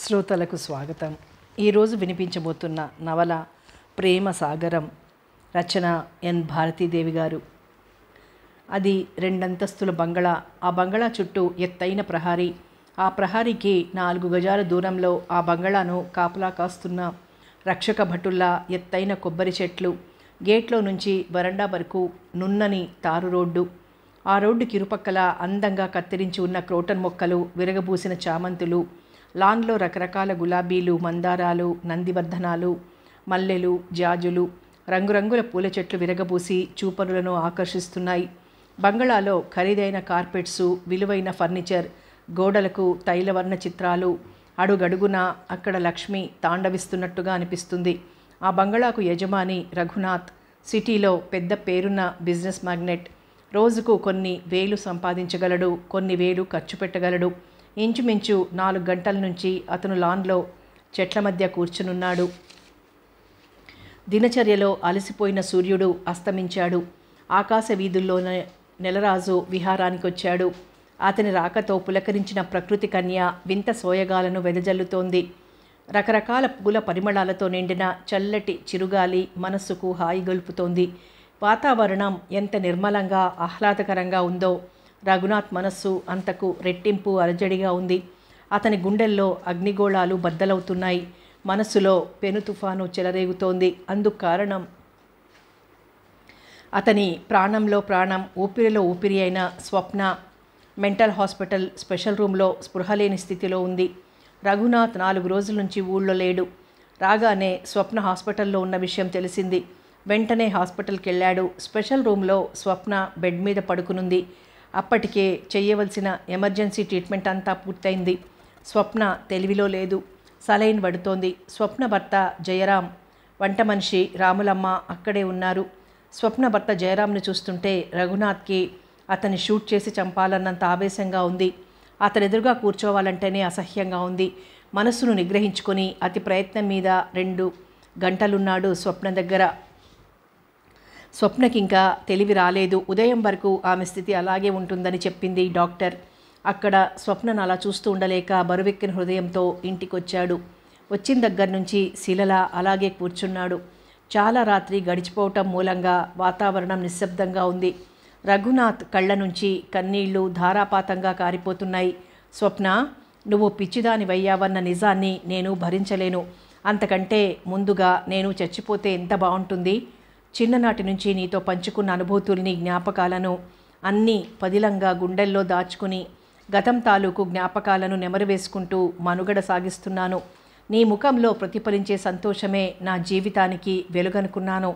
శ్రోతలకు స్వాగతం. ఈరోజు వినిపించబోతున్న నవల ప్రేమ సాగరం. రచన ఎన్ భారతీదేవి గారు. అది రెండంతస్తుల బంగళా. ఆ బంగళా చుట్టూ ఎత్తైన ప్రహారీ. ఆ ప్రహారీకి 4 గజాల దూరంలో ఆ బంగళాను కాపలా కాస్తున్న రక్షక భటుల్లా ఎత్తైన కొబ్బరి చెట్లు. గేట్లో నుంచి వరండా వరకు నున్నని తారు రోడ్డు. ఆ రోడ్డుకి ఇరుపక్కల అందంగా కత్తిరించి ఉన్న క్రోటన్ మొక్కలు, విరగబూసిన చామంతులు, లాన్లో రకరకాల గులాబీలు, మందారాలు, నందివర్ధనాలు, మల్లెలు, జాజులు, రంగురంగుల పూల చెట్లు విరగబూసి చూపరులను ఆకర్షిస్తున్నాయి. బంగళాలో ఖరీదైన కార్పెట్సు, విలువైన ఫర్నిచర్, గోడలకు తైలవర్ణ చిత్రాలు. అడుగడుగున అక్కడ లక్ష్మి తాండవిస్తున్నట్టుగా అనిపిస్తుంది. ఆ బంగళాకు యజమాని రఘునాథ్. సిటీలో పెద్ద పేరున్న బిజినెస్ మ్యాగ్నెట్. రోజుకు కొన్ని వేలు సంపాదించగలడు, కొన్ని వేలు ఖర్చు పెట్టగలడు. ఇంచుమించు 4 గంటల నుంచి అతను లాన్లో చెట్ల మధ్య కూర్చునున్నాడు. దినచర్యలో అలసిపోయిన సూర్యుడు అస్తమించాడు. ఆకాశ వీధుల్లోనే నెలరాజు విహారానికొచ్చాడు. అతని రాకతో పులకరించిన ప్రకృతి కన్య వింత సోయగాలను వెదజల్లుతోంది. రకరకాల పూల పరిమళాలతో నిండిన చల్లటి చిరుగాలి మనస్సుకు హాయి గొల్పుతోంది. వాతావరణం ఎంత నిర్మలంగా ఆహ్లాదకరంగా ఉందో రఘునాథ్ మనస్సు అంతకు రెట్టింపు అలజడిగా ఉంది. అతని గుండెల్లో అగ్నిగోళాలు బద్దలవుతున్నాయి. మనస్సులో పెను తుఫాను చెలరేగుతోంది. అందుకు కారణం అతని ప్రాణంలో ప్రాణం, ఊపిరిలో ఊపిరి అయిన స్వప్న మెంటల్ హాస్పిటల్ స్పెషల్ రూమ్లో స్పృహలేని స్థితిలో ఉంది. రఘునాథ్ 4 రోజుల నుంచి ఊళ్ళో లేడు. రాగానే స్వప్న హాస్పిటల్లో ఉన్న విషయం తెలిసింది. వెంటనే హాస్పిటల్కి వెళ్ళాడు. స్పెషల్ రూమ్లో స్వప్న బెడ్ మీద పడుకునుంది. అప్పటికే చేయవలసిన ఎమర్జెన్సీ ట్రీట్మెంట్ అంతా పూర్తయింది. స్వప్న తెలివిలో లేదు. సలైన్ పడుతోంది. స్వప్న భర్త జయరాం, వంట మనిషి రాములమ్మ అక్కడే ఉన్నారు. స్వప్న భర్త జయరాంను చూస్తుంటే రఘునాథ్కి అతన్ని షూట్ చేసి చంపాలన్నంత ఆవేశంగా ఉంది. అతని ఎదురుగా కూర్చోవాలంటేనే అసహ్యంగా ఉంది. మనస్సును నిగ్రహించుకొని అతి ప్రయత్నం మీద 2 గంటలున్నాడు స్వప్న దగ్గర. స్వప్నకి ఇంకా తెలివి రాలేదు. ఉదయం వరకు ఆమె స్థితి అలాగే ఉంటుందని చెప్పింది డాక్టర్. అక్కడ స్వప్నను అలా చూస్తూ ఉండలేక బరువెక్కిన హృదయంతో ఇంటికొచ్చాడు. వచ్చిన దగ్గర నుంచి శిలలా అలాగే కూర్చున్నాడు. చాలా రాత్రి గడిచిపోవటం మూలంగా వాతావరణం నిశ్శబ్దంగా ఉంది. రఘునాథ్ కళ్ళ నుంచి కన్నీళ్లు ధారాపాతంగా కారిపోతున్నాయి. స్వప్న, నువ్వు పిచ్చిదానివయ్యావన్న నిజాన్ని నేను భరించలేను. అంతకంటే ముందుగా నేను చచ్చిపోతే ఎంత బాగుంటుంది. చిన్ననాటి నుంచి నీతో పంచుకున్న అనుభూతుల్ని, జ్ఞాపకాలను అన్నీ పదిలంగా గుండెల్లో దాచుకుని గతం తాలూకు జ్ఞాపకాలను నెమరు వేసుకుంటూ మనుగడ సాగిస్తున్నాను. నీ ముఖంలో ప్రతిఫలించే సంతోషమే నా జీవితానికి వెలుగనుకున్నాను.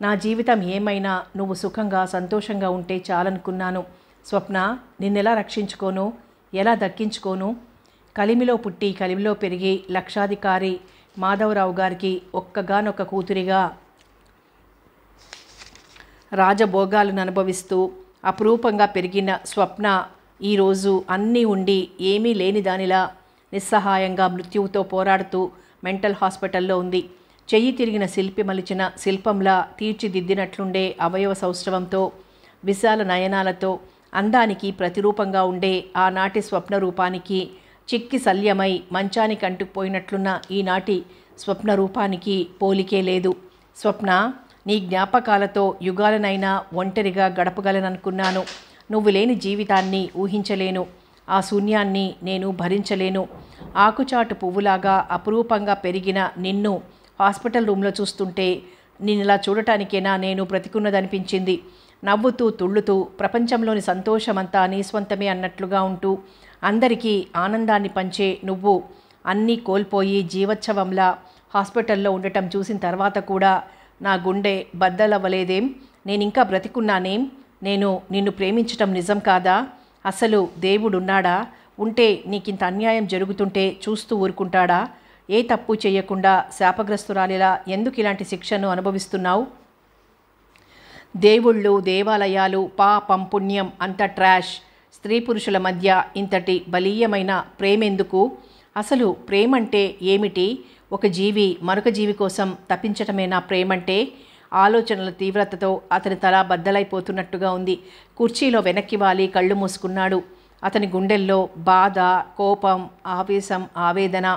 నా జీవితం ఏమైనా నువ్వు సుఖంగా సంతోషంగా ఉంటే చాలనుకున్నాను. స్వప్న, నిన్నెలా రక్షించుకోను, ఎలా దక్కించుకోను? కలిమిలో పుట్టి కలిమిలో పెరిగి లక్షాధికారి మాధవరావు గారికి ఒక్కగానొక్క కూతురిగా రాజభోగాలను అనుభవిస్తూ అపురూపంగా పెరిగిన స్వప్న ఈరోజు అన్నీ ఉండి ఏమీ లేని దానిలా నిస్సహాయంగా మృత్యువుతో పోరాడుతూ మెంటల్ హాస్పిటల్లో ఉంది. చెయ్యి తిరిగిన శిల్పి మలిచిన శిల్పంలా తీర్చిదిద్దినట్లుండే అవయవ సౌష్ఠవంతో, విశాల నయనాలతో, అందానికి ప్రతిరూపంగా ఉండే ఆనాటి స్వప్న రూపానికి చిక్కి శల్యమై మంచానికి అంటుకుపోయినట్లున్న ఈనాటి స్వప్న రూపానికి పోలికే లేదు. స్వప్న, నీ జ్ఞాపకాలతో యుగాలనైనా ఒంటరిగా గడపగలననుకున్నాను. నువ్వు లేని జీవితాన్ని ఊహించలేను. ఆ శూన్యాన్ని నేను భరించలేను. ఆకుచాటు పువ్వులాగా అపురూపంగా పెరిగిన నిన్ను హాస్పిటల్ రూమ్లో చూస్తుంటే నిన్నలా చూడటానికేనా నేను బ్రతికున్నదనిపించింది. నవ్వుతూ తుళ్ళుతూ ప్రపంచంలోని సంతోషమంతా నీ స్వంతమే అన్నట్లుగా ఉంటూ అందరికీ ఆనందాన్ని పంచే నువ్వు అన్నీ కోల్పోయి జీవోత్సవంలా హాస్పిటల్లో ఉండటం చూసిన తర్వాత కూడా నా గుండె బద్దలవ్వలేదేం? నేనింకా బ్రతికున్నానేం? నేను నిన్ను ప్రేమించటం నిజం కాదా? అసలు దేవుడున్నాడా? ఉంటే నీకింత అన్యాయం జరుగుతుంటే చూస్తూ ఊరుకుంటాడా? ఏ తప్పు చేయకుండా శాపగ్రస్తురాలిలా ఎందుకు ఇలాంటి శిక్షను అనుభవిస్తున్నావు? దేవుళ్ళు, దేవాలయాలు, పాపం, పుణ్యం అంత ట్రాష్. స్త్రీ పురుషుల మధ్య ఇంతటి బలీయమైన ప్రేమెందుకు? అసలు ప్రేమంటే ఏమిటి? ఒక జీవి మరొక జీవి కోసం తప్పించటమేనా ప్రేమంటే? ఆలోచనల తీవ్రతతో అతని తల బద్దలైపోతున్నట్టుగా ఉంది. కుర్చీలో వెనక్కి వాలి కళ్ళు మూసుకున్నాడు. అతని గుండెల్లో బాధ, కోపం, ఆవేశం, ఆవేదన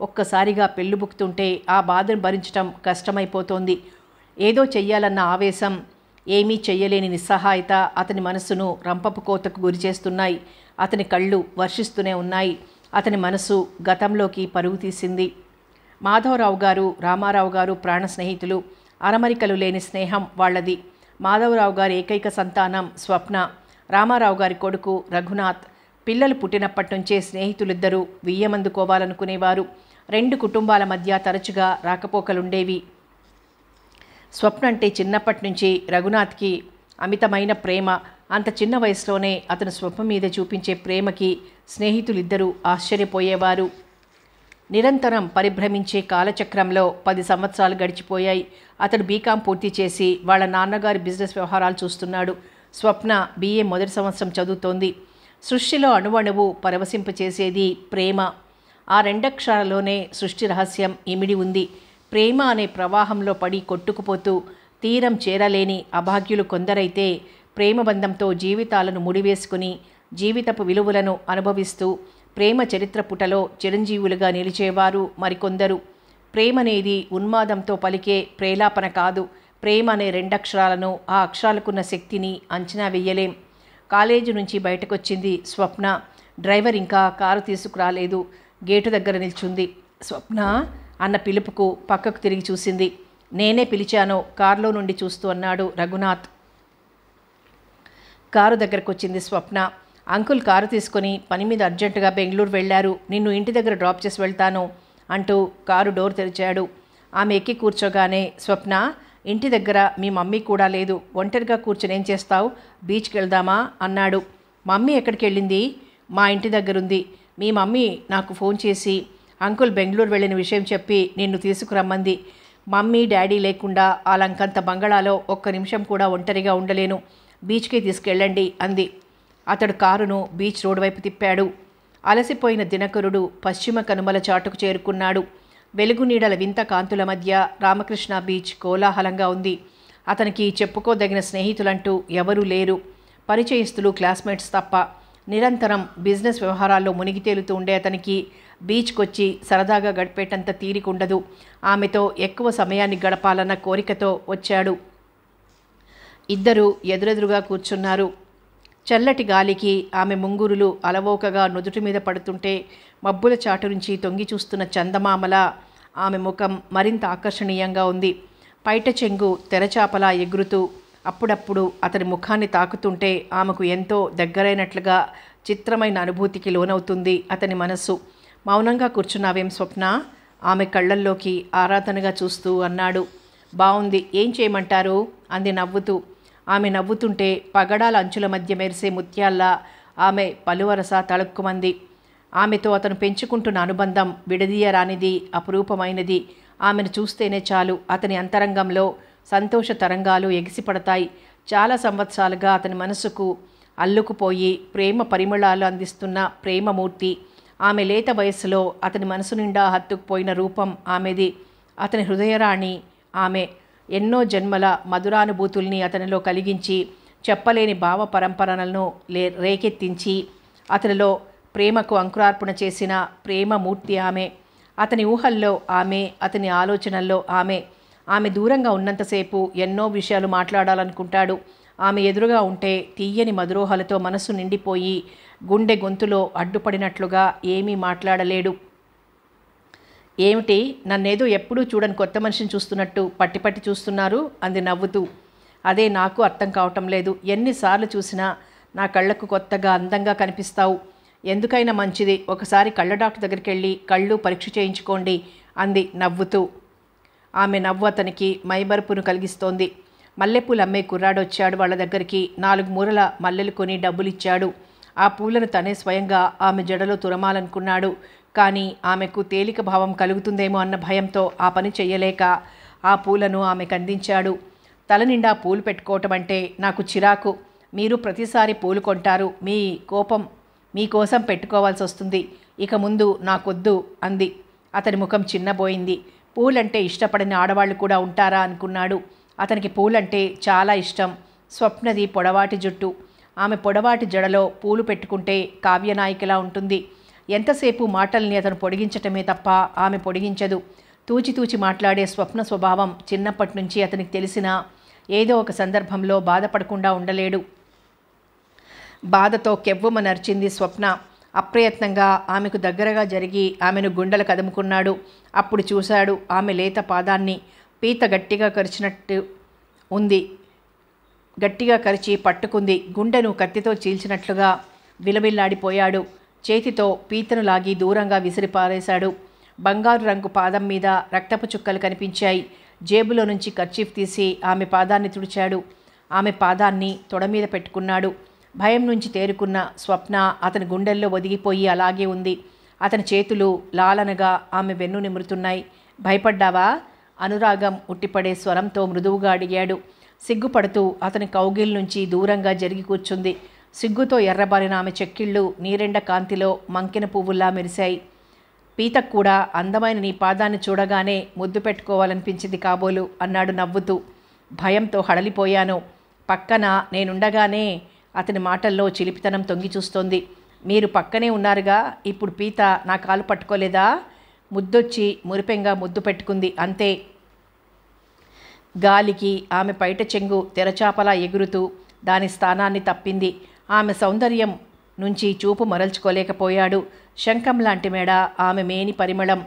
ఒక్కసారిగా పెళ్ళుబుకుతుంటే ఆ బాధను భరించటం కష్టమైపోతోంది. ఏదో చెయ్యాలన్న ఆవేశం, ఏమీ చెయ్యలేని నిస్సహాయత అతని మనసును రంపపు కోతకు గురిచేస్తున్నాయి. అతని కళ్ళు వర్షిస్తూనే ఉన్నాయి. అతని మనసు గతంలోకి పరుగు తీసింది. మాధవరావు గారు, రామారావు గారు ప్రాణ స్నేహితులు. అరమరికలు లేని స్నేహం వాళ్లది. మాధవరావు గారి ఏకైక సంతానం స్వప్న. రామారావు గారి కొడుకు రఘునాథ్. పిల్లలు పుట్టినప్పటి నుంచే స్నేహితులిద్దరూ వియ్యమందుకోవాలనుకునేవారు. 2 కుటుంబాల మధ్య తరచుగా రాకపోకలుండేవి. స్వప్న అంటే చిన్నప్పటి నుంచి రఘునాథ్కి అమితమైన ప్రేమ. అంత చిన్న వయసులోనే అతను స్వప్న మీద చూపించే ప్రేమకి స్నేహితులిద్దరూ ఆశ్చర్యపోయేవారు. నిరంతరం పరిభ్రమించే కాలచక్రంలో 10 సంవత్సరాలు గడిచిపోయాయి. అతడు బీకాం పూర్తి చేసి వాళ్ళ నాన్నగారి బిజినెస్ వ్యవహారాలు చూస్తున్నాడు. స్వప్న BA మొదటి సంవత్సరం చదువుతోంది. సృష్టిలో అణువణువు పరవశింపచేసేది ప్రేమ. ఆ 2 అక్షరాల్లోనే సృష్టి రహస్యం ఇమిడి ఉంది. ప్రేమ అనే ప్రవాహంలో పడి కొట్టుకుపోతూ తీరం చేరలేని అభాగ్యులు కొందరైతే ప్రేమబంధంతో జీవితాలను ముడివేసుకుని జీవితపు విలువలను అనుభవిస్తూ ప్రేమ చరిత్ర పుటలో చిరంజీవులుగా నిలిచేవారు మరికొందరు. ప్రేమనేది ఉన్మాదంతో పలికే ప్రేలాపన కాదు. ప్రేమ అనే 2 అక్షరాలను, ఆ అక్షరాలకున్న శక్తిని అంచనా వెయ్యలేం. కాలేజీ నుంచి బయటకొచ్చింది స్వప్న. డ్రైవర్ ఇంకా కారు తీసుకురాలేదు. గేటు దగ్గర నిల్చుంది. స్వప్న అన్న పిలుపుకు పక్కకు తిరిగి చూసింది. నేనే పిలిచానో కారులో నుండి చూస్తూ అన్నాడు రఘునాథ్. కారు దగ్గరకు వచ్చింది స్వప్న. అంకుల్ కారు తీసుకొని పని మీద అర్జెంటుగా బెంగళూరు వెళ్ళారు. నిన్ను ఇంటి దగ్గర డ్రాప్ చేసి వెళ్తాను అంటూ కారు డోర్ తెరిచాడు. ఆమె ఎక్కి కూర్చోగానే, స్వప్న, ఇంటి దగ్గర మీ మమ్మీ కూడా లేదు. ఒంటరిగా కూర్చొని ఏం చేస్తావు? బీచ్కి వెళ్దామా అన్నాడు. మమ్మీ ఎక్కడికి వెళ్ళింది? మా ఇంటి దగ్గరుంది. మీ మమ్మీ నాకు ఫోన్ చేసి అంకుల్ బెంగళూరు వెళ్ళిన విషయం చెప్పి నిన్ను తీసుకురమ్మంది. మమ్మీ డాడీ లేకుండా ఆ లంకంత బంగళాలో ఒక్క నిమిషం కూడా ఒంటరిగా ఉండలేను. బీచ్కి తీసుకెళ్ళండి అంది. అతడు కారును బీచ్ రోడ్ వైపు తిప్పాడు. అలసిపోయిన దినకరుడు పశ్చిమ కనుమల చాటుకు చేరుకున్నాడు. వెలుగు నీడల వింత కాంతుల మధ్య రామకృష్ణ బీచ్ కోలాహలంగా ఉంది. అతనికి చెప్పుకోదగిన స్నేహితులంటూ ఎవరూ లేరు. పరిచయస్తులు, క్లాస్మేట్స్ తప్ప. నిరంతరం బిజినెస్ వ్యవహారాల్లో మునిగి తేలుతూ ఉండే అతనికి బీచ్కొచ్చి సరదాగా గడిపేటంత తీరికుండదు. ఆమెతో ఎక్కువ సమయాన్ని గడపాలన్న కోరికతో వచ్చాడు. ఇద్దరూ ఎదురెదురుగా కూర్చున్నారు. చల్లటి గాలికి ఆమె ముంగురులు అలవోకగా నుదుటి మీద పడుతుంటే మబ్బుల చాటు నుంచి తొంగి చూస్తున్న చందమామల ఆమె ముఖం మరింత ఆకర్షణీయంగా ఉంది. పైట చెంగు తెరచాపలా ఎగురుతూ అప్పుడప్పుడు అతని ముఖాన్ని తాకుతుంటే ఆమెకు ఎంతో దగ్గరైనట్లుగా చిత్రమైన అనుభూతికి లోనవుతుంది అతని మనస్సు. మౌనంగా కూర్చున్నావేం స్వప్న? ఆమె కళ్ళల్లోకి ఆరాధనగా చూస్తూ అన్నాడు. బావుంది, ఏం చేయమంటారు అంది నవ్వుతూ. ఆమె నవ్వుతుంటే పగడాల అంచుల మధ్య మెరిసే ముత్యాల్లా ఆమె పలువరస తళుక్కుమంది. ఆమెతో అతను పెంచుకుంటున్న అనుబంధం విడదీయరానిది, అపురూపమైనది. ఆమెను చూస్తేనే చాలు అతని అంతరంగంలో సంతోష తరంగాలు ఎగిసిపడతాయి. చాలా సంవత్సరాలుగా అతని మనసుకు అల్లుకుపోయి ప్రేమ పరిమళాలు అందిస్తున్న ప్రేమమూర్తి. ఆమె లేత వయస్సులో అతని మనసు నిండా హత్తుకుపోయిన రూపం ఆమెది. అతని హృదయరాణి ఆమె. ఎన్నో జన్మల మధురానుభూతుల్ని అతనిలో కలిగించి చెప్పలేని భావ పరంపరలను రేకెత్తించి అతనిలో ప్రేమకు అంకురార్పణ చేసిన ప్రేమమూర్తి ఆమె. అతని ఊహల్లో ఆమె, అతని ఆలోచనల్లో ఆమె. ఆమె దూరంగా ఉన్నంతసేపు ఎన్నో విషయాలు మాట్లాడాలనుకుంటాడు. ఆమె ఎదురుగా ఉంటే తీయని మధురోహలతో మనసు నిండిపోయి గుండె గొంతులో అడ్డుపడినట్లుగా ఏమీ మాట్లాడలేడు. ఏమిటి, నన్నేదో ఎప్పుడూ చూడని కొత్త మనిషిని చూస్తున్నట్టు పట్టి పట్టి చూస్తున్నారు అంది నవ్వుతూ. అదే నాకు అర్థం కావటం లేదు. ఎన్నిసార్లు చూసినా నా కళ్ళకు కొత్తగా అందంగా కనిపిస్తావు. ఎందుకైనా మంచిది, ఒకసారి కళ్ళ డాక్టర్ దగ్గరికి వెళ్ళి కళ్ళు పరీక్ష చేయించుకోండి అంది నవ్వుతూ. ఆమె నవ్వు అతనికి మైమరుపును కలిగిస్తోంది. మల్లెపూలు అమ్మే కుర్రాడొచ్చాడు వాళ్ళ దగ్గరికి. 4 మూరల మల్లెలు కొని డబ్బులిచ్చాడు. ఆ పూలను తనే స్వయంగా ఆమె జడలో తురమాలనుకున్నాడు. కానీ ఆమెకు తేలిక భావం కలుగుతుందేమో అన్న భయంతో ఆ పని చెయ్యలేక ఆ పూలను ఆమెకు అందించాడు. తల నిండా పూలు పెట్టుకోవటం అంటే నాకు చిరాకు. మీరు ప్రతిసారి పూలు కొంటారు. మీకోసం పెట్టుకోవాల్సి వస్తుంది. ఇక ముందు నాకొద్దు అంది. అతని ముఖం చిన్నబోయింది. పూలంటే ఇష్టపడని ఆడవాళ్ళు కూడా ఉంటారా అనుకున్నాడు. అతనికి పూలంటే చాలా ఇష్టం. స్వప్నది పొడవాటి జుట్టు. ఆమె పొడవాటి జడలో పూలు పెట్టుకుంటే కావ్యనాయికలా ఉంటుంది. ఎంతసేపు మాటల్ని అతను పొడిగించటమే తప్ప ఆమె పొడిగించదు. తూచి మాట్లాడే స్వప్న స్వభావం చిన్నప్పటి నుంచి అతనికి తెలిసినా ఏదో ఒక సందర్భంలో బాధపడకుండా ఉండలేడు. బాధతో కెవ్వుమనర్చింది స్వప్న. అప్రయత్నంగా ఆమెకు దగ్గరగా జరిగి ఆమెను గుండెలు కదుముకున్నాడు. అప్పుడు చూశాడు ఆమె లేత పాదాన్ని. పీత గట్టిగా కరిచినట్టు ఉంది. గట్టిగా కరిచి పట్టుకుంది. గుండెను కత్తితో చీల్చినట్లుగా విలవిల్లాడిపోయాడు. చేతితో పీతను లాగి దూరంగా విసిరిపారేశాడు. బంగారు రంగు పాదం మీద రక్తపు చుక్కలు కనిపించాయి. జేబులో నుంచి కర్చీఫ్ తీసి ఆమె పాదాన్ని తుడిచాడు. ఆమె పాదాన్ని తొడ మీద పెట్టుకున్నాడు. భయం నుంచి తేరుకున్న స్వప్న అతని గుండెల్లో ఒదిగిపోయి అలాగే ఉంది. అతని చేతులు లాలనగా ఆమె వెన్ను నిమురుతున్నాయి. భయపడ్డావా? అనురాగం ఉట్టిపడే స్వరంతో మృదువుగా అడిగాడు. సిగ్గుపడుతూ అతని కౌగిల్ నుంచి దూరంగా జరిగి కూర్చుంది. సిగ్గుతో ఎర్రబారిన ఆమె చెక్కిళ్ళు నీరెండ కాంతిలో మంకెన పువ్వుల్లా మెరిశాయి. పీతకు కూడా అందమైన నీ పాదాన్ని చూడగానే ముద్దు పెట్టుకోవాలనిపించింది కాబోలు అన్నాడు నవ్వుతూ. భయంతో హడలిపోయాను. పక్కన నేనుండగానే అతని మాటల్లో చిలిపితనం తొంగి చూస్తోంది. మీరు పక్కనే ఉన్నారుగా, ఇప్పుడు పీత నా కాలు పట్టుకోలేదా? ముద్దొచ్చి మురిపెంగా ముద్దు పెట్టుకుంది అంతే. గాలికి ఆమె పైట చెంగు తెరచాపలా ఎగురుతూ దాని స్థానాన్ని తప్పింది. ఆమె సౌందర్యం నుంచి చూపు మరల్చుకోలేకపోయాడు. శంఖం లాంటి మెడ, ఆమె మేని పరిమళం,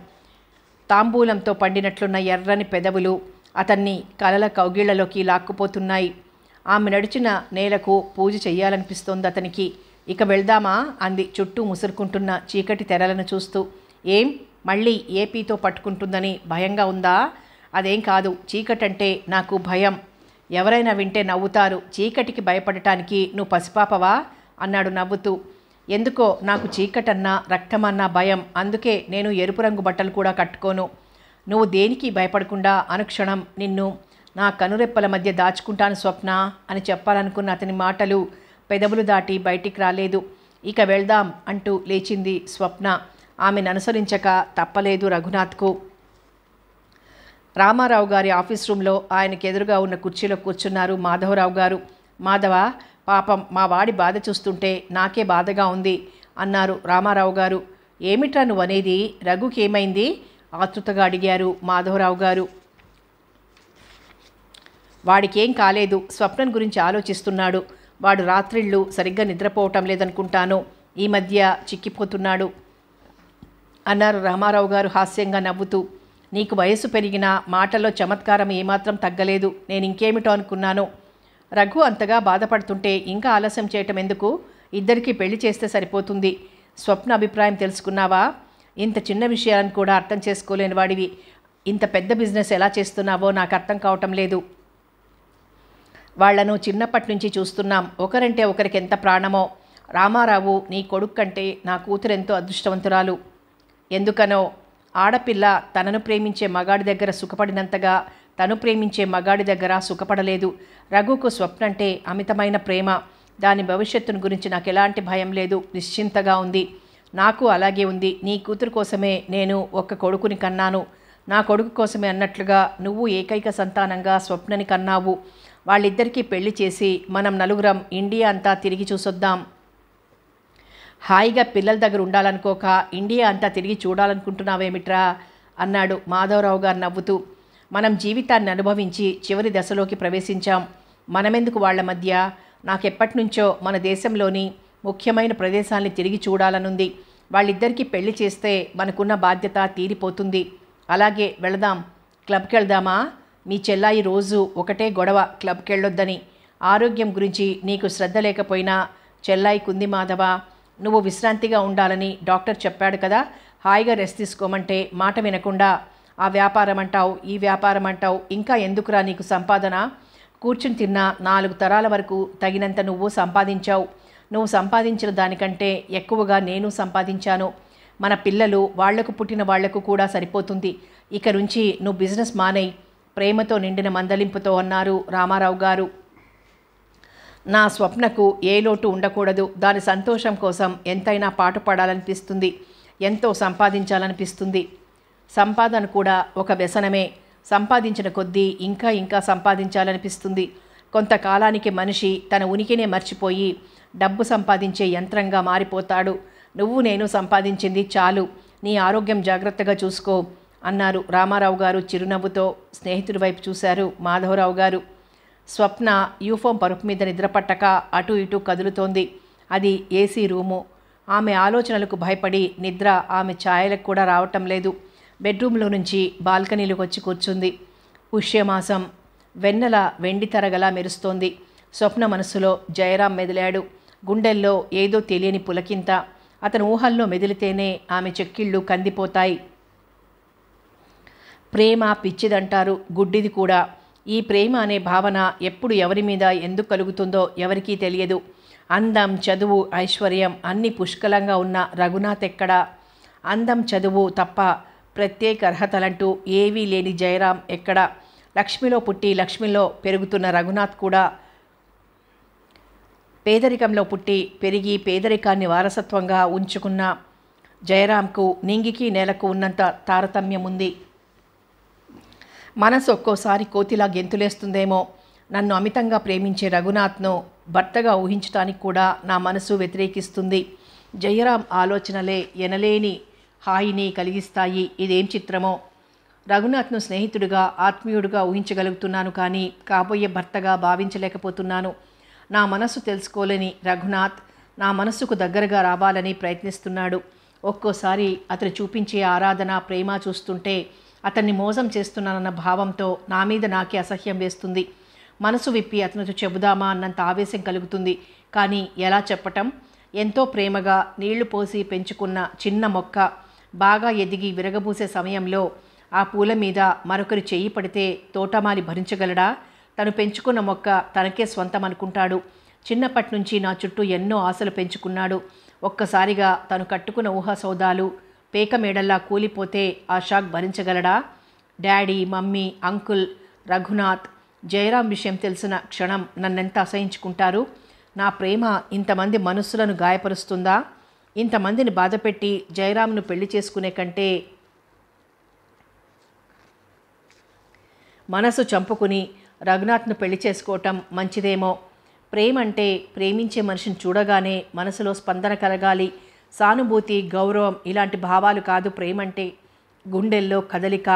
తాంబూలంతో పండినట్లున్న ఎర్రని పెదవులు అతన్ని కలల కౌగిళ్లలోకి లాక్కుపోతున్నాయి. ఆమె నడిచిన నేలకు పూజ చెయ్యాలనిపిస్తోంది అతనికి. ఇక వెళ్దామా అంది చుట్టూ ముసురుకుంటున్న చీకటి తెరలను చూస్తూ. ఏం మళ్ళీ ఏపీతో పట్టుకుంటుందని భయంగా ఉందా? అదేం కాదు, చీకటంటే నాకు భయం. ఎవరైనా వింటే నవ్వుతారు. చీకటికి భయపడటానికి నువ్వు పసిపాపవా అన్నాడు నవ్వుతూ. ఎందుకో నాకు చీకటన్నా రక్తమన్నా భయం. అందుకే నేను ఎరుపు రంగు బట్టలు కూడా కట్టుకోను. నువ్వు దేనికి భయపడకుండా అనుక్షణం నిన్ను నా కనురెప్పల మధ్య దాచుకుంటాను స్వప్న అని చెప్పాలనుకున్న అతని మాటలు పెదవులు దాటి బయటికి రాలేదు. ఇక వెళ్దాం అంటూ లేచింది స్వప్న. ఆమెను అనుసరించక తప్పలేదు రఘునాథ్కు. రామారావు గారి ఆఫీస్ రూమ్లో ఆయనకు ఎదురుగా ఉన్న కుర్చీలో కూర్చున్నారు మాధవరావు గారు. మాధవ, పాపం మా వాడి బాధ చూస్తుంటే నాకే బాధగా ఉంది అన్నారు రామారావు గారు. ఏమిట్రా నువ్వనేది? రఘుకి ఏమైంది? ఆతృతగా అడిగారు మాధవరావు గారు. వాడికేం కాలేదు, స్వప్నం గురించి ఆలోచిస్తున్నాడు. వాడు రాత్రిళ్ళు సరిగ్గా నిద్రపోవటం లేదనుకుంటాను. ఈ మధ్య చిక్కిపోతున్నాడు అన్నారు రామారావు గారు హాస్యంగా నవ్వుతూ. నీకు వయస్సు పెరిగినా మాటల్లో చమత్కారం ఏమాత్రం తగ్గలేదు. నేను ఇంకేమిటో అనుకున్నాను. రఘు అంతగా బాధపడుతుంటే ఇంకా ఆలస్యం చేయటం ఎందుకు? ఇద్దరికీ పెళ్లి చేస్తే సరిపోతుంది. స్వప్న అభిప్రాయం తెలుసుకున్నావా? ఇంత చిన్న విషయాలను కూడా అర్థం చేసుకోలేని వాడివి ఇంత పెద్ద బిజినెస్ ఎలా చేస్తున్నావో నాకు అర్థం కావటం లేదు. వాళ్లను చిన్నప్పటి నుంచి చూస్తున్నాం. ఒకరంటే ఒకరికి ఎంత ప్రాణమో. రామారావు నీ కొడుకు కంటే నా కూతురెంతో అదృష్టవంతురాలు. ఎందుకనో ఆడపిల్ల తనను ప్రేమించే మగాడి దగ్గర సుఖపడినంతగా తను ప్రేమించే మగాడి దగ్గర సుఖపడలేదు. రఘుకు స్వప్న అంటే అమితమైన ప్రేమ. దాని భవిష్యత్తును గురించి నాకు ఎలాంటి భయం లేదు, నిశ్చింతగా ఉంది. నాకు అలాగే ఉంది. నీ కూతురు కోసమే నేను ఒక్క కొడుకుని కన్నాను. నా కొడుకు కోసమే అన్నట్లుగా నువ్వు ఏకైక సంతానంగా స్వప్నని కన్నావు. వాళ్ళిద్దరికీ పెళ్లి చేసి మనం నలుగురం ఇండియా అంతా తిరిగి చూసొద్దాం. హాయిగా పిల్లల దగ్గర ఉండాలనుకోక ఇండియా అంతా తిరిగి చూడాలనుకుంటున్నావేమిట్రా అన్నాడు మాధవరావు గారు నవ్వుతూ. మనం జీవితాన్ని అనుభవించి చివరి దశలోకి ప్రవేశించాం. మనమెందుకు వాళ్ల మధ్య? నాకెప్పటి నుంచో మన దేశంలోని ముఖ్యమైన ప్రదేశాల్ని తిరిగి చూడాలనుంది. వాళ్ళిద్దరికీ పెళ్లి చేస్తే మనకున్న బాధ్యత తీరిపోతుంది. అలాగే వెళదాం. క్లబ్కి వెళ్దామా? మీ చెల్లాయి రోజు ఒకటే గొడవ క్లబ్కి వెళ్ళొద్దని. ఆరోగ్యం గురించి నీకు శ్రద్ధ లేకపోయినా చెల్లాయికుంది మాధవ. నువ్వు విశ్రాంతిగా ఉండాలని డాక్టర్ చెప్పాడు కదా. హాయిగా రెస్ట్ తీసుకోమంటే మాట వినకుండా ఆ వ్యాపారం అంటావు, ఈ వ్యాపారం అంటావు. ఇంకా ఎందుకురా నీకు సంపాదన? కూర్చుని తిన్న 4 తరాల వరకు తగినంత నువ్వు సంపాదించావు. నువ్వు సంపాదించిన దానికంటే ఎక్కువగా నేను సంపాదించాను. మన పిల్లలు వాళ్లకు పుట్టిన వాళ్లకు కూడా సరిపోతుంది. ఇక నుంచి నువ్వు బిజినెస్ మానేయ్, ప్రేమతో నిండిన మందలింపుతో అన్నారు రామారావు గారు. నా స్వప్నకు ఏ లోటు ఉండకూడదు. దాని సంతోషం కోసం ఎంతైనా పాటుపడాలనిపిస్తుంది, ఎంతో సంపాదించాలనిపిస్తుంది. సంపాదన కూడా ఒక వ్యసనమే. సంపాదించిన కొద్దీ ఇంకా ఇంకా సంపాదించాలనిపిస్తుంది. కొంతకాలానికి మనిషి తన ఉనికినే మర్చిపోయి డబ్బు సంపాదించే యంత్రంగా మారిపోతాడు. నువ్వు నేను సంపాదించింది చాలు, నీ ఆరోగ్యం జాగ్రత్తగా చూసుకో అన్నారు రామారావు గారు చిరునవ్వుతో. స్నేహితుడి వైపు చూశారు మాధవరావు గారు. స్వప్న యూఫామ్ పరుపు మీద నిద్రపట్టక అటు ఇటు కదులుతోంది. అది ఏసీ రూము. ఆమె ఆలోచనలకు భయపడి నిద్ర ఆమె ఛాయలకు కూడా రావటం లేదు. బెడ్రూమ్లో నుంచి బాల్కనీలోకి వచ్చి కూర్చుంది. పుష్యమాసం వెన్నెల వెండి తరగలా మెరుస్తోంది. స్వప్న మనసులో జయరాం మెదిలాడు. గుండెల్లో ఏదో తెలియని పులకింత. అతను ఊహల్లో మెదిలితేనే ఆమె చెక్కిళ్ళు కందిపోతాయి. ప్రేమ పిచ్చిదంటారు, గుడ్డిది కూడా. ఈ ప్రేమ అనే భావన ఎప్పుడు ఎవరి మీద ఎందుకు కలుగుతుందో ఎవరికీ తెలియదు. అందం, చదువు, ఐశ్వర్యం అన్నీ పుష్కలంగా ఉన్న రఘునాథ్ ఎక్కడా? అందం, చదువు తప్ప ప్రత్యేక అర్హతలంటూ ఏవీ లేని జయరాం ఎక్కడా? లక్ష్మిలో పుట్టి లక్ష్మిలో పెరుగుతున్న రఘునాథ్ కూడా పేదరికంలో పుట్టి పెరిగి పేదరికాన్ని వారసత్వంగా ఉంచుకున్న జయరాంకు నింగికి నేలకు ఉన్నంత తారతమ్యం ఉంది. మనసు ఒక్కోసారి కోతిలా గెంతులేస్తుందేమో. నన్ను అమితంగా ప్రేమించే రఘునాథ్ను భర్తగా ఊహించడానికి కూడా నా మనసు వ్యతిరేకిస్తుంది. జయరాం ఆలోచనలే ఎనలేని హాయిని కలిగిస్తాయి. ఇదేం చిత్రమో! రఘునాథ్ను స్నేహితుడిగా, ఆత్మీయుడిగా ఊహించగలుగుతున్నాను, కానీ కాబోయే భర్తగా భావించలేకపోతున్నాను. నా మనసు తెలుసుకోలేని రఘునాథ్ నా మనసుకు దగ్గరగా రావాలని ప్రయత్నిస్తున్నాడు. ఒక్కోసారి అతను చూపించే ఆరాధన, ప్రేమ చూస్తుంటే అతన్ని మోసం చేస్తున్నానన్న భావంతో నా మీద నాకే అసహ్యం వేస్తుంది. మనసు విప్పి అతనితో చెబుదామా అన్నంత ఆవేశం కలుగుతుంది. కానీ ఎలా చెప్పటం? ఎంతో ప్రేమగా నీళ్లు పోసి పెంచుకున్న చిన్న మొక్క బాగా ఎదిగి విరగబూసే సమయంలో ఆ పూల మీద మరొకరి చెయ్యి పడితే తోటమాలి భరించగలడా? తను పెంచుకున్న మొక్క తనకే స్వంతం అనుకుంటాడు. చిన్నప్పటి నుంచి నా చుట్టూ ఎన్నో ఆశలు పెంచుకున్నాడు. ఒక్కసారిగా తను కట్టుకున్న ఊహా సౌదాలు పేక మేడల్లా కూలిపోతే ఆ షాక్ భరించగలడా? Daddy, mummy, uncle, Raghunath, Jayaram విషయం తెలిసిన క్షణం నన్నెంత అసహించుకుంటారు? నా ప్రేమ ఇంతమంది మనస్సులను గాయపరుస్తుందా? ఇంతమందిని బాధపెట్టి జయరాంను పెళ్లి చేసుకునే కంటే మనసు చంపుకుని రఘునాథ్ను పెళ్లి చేసుకోవటం మంచిదేమో. ప్రేమంటే ప్రేమించే మనిషిని చూడగానే మనసులో స్పందన కలగాలి. సానుభూతి, గౌరవం ఇలాంటి భావాలు కాదు ప్రేమంటే. గుండెల్లో కదలిక,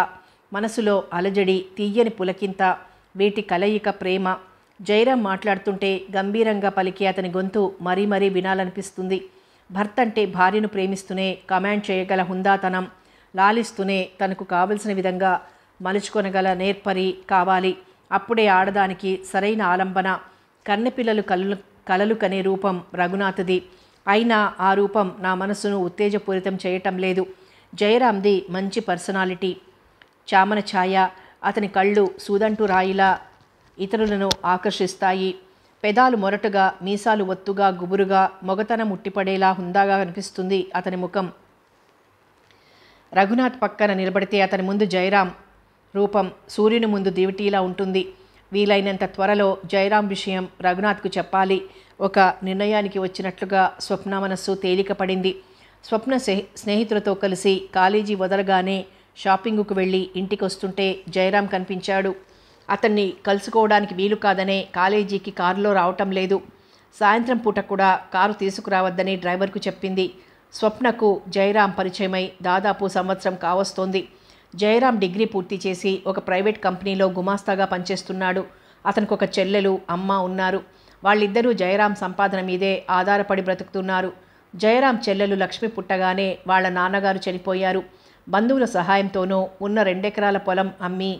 మనసులో అలజడి, తీయని పులకింత, వీటి కలయిక ప్రేమ. జయరాం మాట్లాడుతుంటే గంభీరంగా పలికే అతని గొంతు మరీ మరీ వినాలనిపిస్తుంది. భర్త అంటే భార్యను ప్రేమిస్తూనే కమాండ్ చేయగల హుందాతనం, లాలిస్తూనే తనకు కావలసిన విధంగా మలుచుకొనగల నేర్పరి కావాలి. అప్పుడే ఆడదానికి సరైన ఆలంబన. కన్నెపిల్లలు కలలు కనే రూపం రఘునాథ్ది. అయినా ఆ రూపం నా మనసును ఉత్తేజపూరితం చేయటం లేదు. జయరాంది మంచి పర్సనాలిటీ, చామన ఛాయ. అతని కళ్ళు సూదంటు రాయిలా ఇతరులను ఆకర్షిస్తాయి. పెదాలు మొరటుగా, మీసాలు ఒత్తుగా, గుబురుగా, మొగతనం ఉట్టిపడేలా హుందాగా కనిపిస్తుంది అతని ముఖం. రఘునాథ్ పక్కన నిలబడితే అతని ముందు జయరాం రూపం సూర్యుని ముందు దివిటీలా ఉంటుంది. వీలైనంత త్వరలో జయరాం విషయం రఘునాథ్కు చెప్పాలి. ఒక నిర్ణయానికి వచ్చినట్లుగా స్వప్న మనస్సు తేలిక పడింది. స్వప్న స్నేహితులతో కలిసి కాలేజీ వదలగానే షాపింగుకు వెళ్ళి ఇంటికి వస్తుంటే జయరాం కనిపించాడు. అతన్ని కలుసుకోవడానికి వీలు కాదనే కాలేజీకి కారులో రావటం లేదు. సాయంత్రం పూట కూడా కారు తీసుకురావద్దని డ్రైవర్కు చెప్పింది. స్వప్నకు జయరాం పరిచయమై దాదాపు సంవత్సరం కావస్తోంది. జయరాం డిగ్రీ పూర్తి చేసి ఒక ప్రైవేట్ కంపెనీలో గుమాస్తాగా పనిచేస్తున్నాడు. అతనికి ఒక చెల్లెలు, అమ్మ ఉన్నారు. వాళ్ళిద్దరూ జయరాం సంపాదన మీదే ఆధారపడి బ్రతుకుతున్నారు. జయరాం చెల్లెలు లక్ష్మి పుట్టగానే వాళ్ళ నాన్నగారు చనిపోయారు. బంధువుల సహాయంతోనూ ఉన్న 2 ఎకరాల పొలం అమ్మి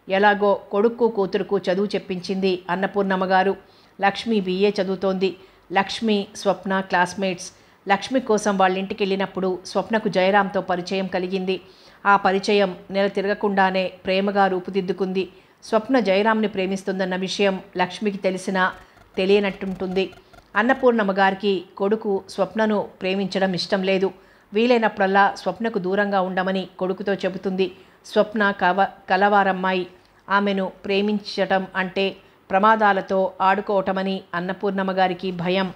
ఎలాగో కొడుకు కూతురుకు చదువు చెప్పించింది అన్నపూర్ణమ్మగారు. లక్ష్మి BA చదువుతోంది. లక్ష్మి, స్వప్న క్లాస్మేట్స్. లక్ష్మి కోసం వాళ్ళ ఇంటికి వెళ్ళినప్పుడు స్వప్నకు జయరాంతో పరిచయం కలిగింది. ఆ పరిచయం నెల తిరగకుండానే ప్రేమగా రూపుదిద్దుకుంది. స్వప్న జయరాంని ప్రేమిస్తుందన్న విషయం లక్ష్మికి తెలిసినా తెలియనట్టుంటుంది. అన్నపూర్ణమ్మ గారికి కొడుకు స్వప్నను ప్రేమించడం ఇష్టం లేదు. వీలైనప్పుడల్లా స్వప్నకు దూరంగా ఉండమని కొడుకుతో చెబుతుంది. స్వప్న కలవారమ్మాయి. ఆమెను ప్రేమించటం అంటే ప్రమాదాలతో ఆడుకోవటమని అన్నపూర్ణమ్మ గారికి భయం.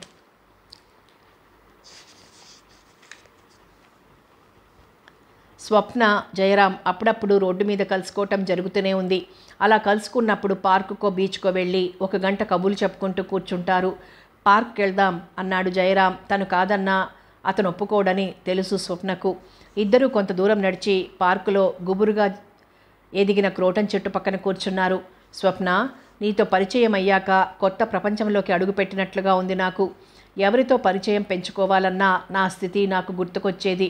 స్వప్న, జయరాం అప్పుడప్పుడు రోడ్డు మీద కలుసుకోవటం జరుగుతూనే ఉంది. అలా కలుసుకున్నప్పుడు పార్కుకో బీచ్కో వెళ్ళి 1 గంట కబుర్లు చెప్పుకుంటూ కూర్చుంటారు. పార్క్కి వెళ్దాం అన్నాడు జయరాం. తను కాదన్నా అతను ఒప్పుకోడని తెలుసు స్వప్నకు. ఇద్దరూ కొంత దూరం నడిచి పార్కులో గుబురుగా ఎదిగిన క్రోటన్ చెట్టు పక్కన కూర్చున్నారు. స్వప్న, నీతో పరిచయం అయ్యాక కొత్త ప్రపంచంలోకి అడుగుపెట్టినట్లుగా ఉంది నాకు. ఎవరితో పరిచయం పెంచుకోవాలన్నా నా స్థితి నాకు గుర్తుకొచ్చేది.